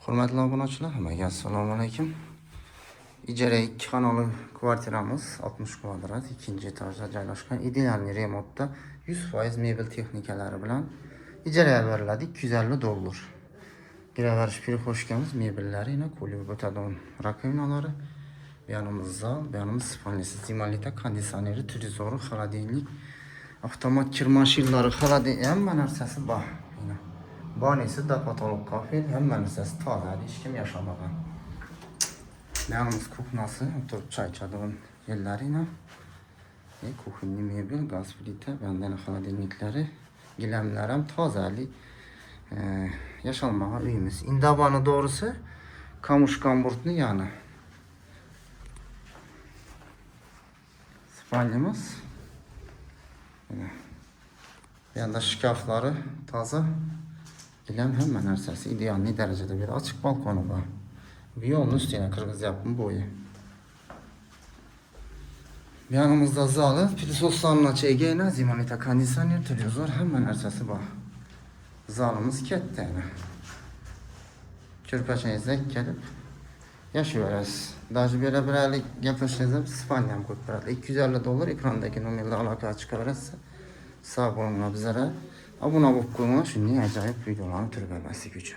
Hürmetli obunachilar, hammaga assalomu alaykum. İcra 2 xonali kvartiramız 60 kvadrat, ikinci etajda joylashgan. Ideal remontda 100% mebel texnikalari bilan ijaraga beriladi. 250 dollar. Giraverish перехожкamiz mebellari, yine kolye botadon rakovinalari. Bu yanımız zal, bu yanımız spalni sistemali, konditsioneri, televizori, холодильник, avtomat kirma shillari, холодильник, hamma narsasi bor. Banisi da patolog kafel, hamma narsasi toza, hech kim yashamagan. Yanımız kuxnasi, oturup çay içadigan yerlari, kuxinni mebel, gaz plita, bandana холодильниклari, gilamlar ham tozali. Yaşalmağa uyumuz. İndabanı doğrusu kamuş kamburtlu yanı. Spalnimiz. Bir yanda şkafları taze. Gilam hemen narsasi ideal derecede bir açık balkonu var. Bir yolun üstüne kırgız yapımı boyu. Yanımızda zalı, pilisoslarına çeygeyne, zimonita kondisyoner, televizor, hemen narsasi var. Zalımız ketdi. Körpaçanızda gelip yaşıyoruz. Daha böyle böyle yapışınızda spanyam koyup 250 dolar ekrandaki numarayla alaka çıkarırsa sağ olun bizlere abone olup koyun. Şimdi acayip videoların türbemesi gücü.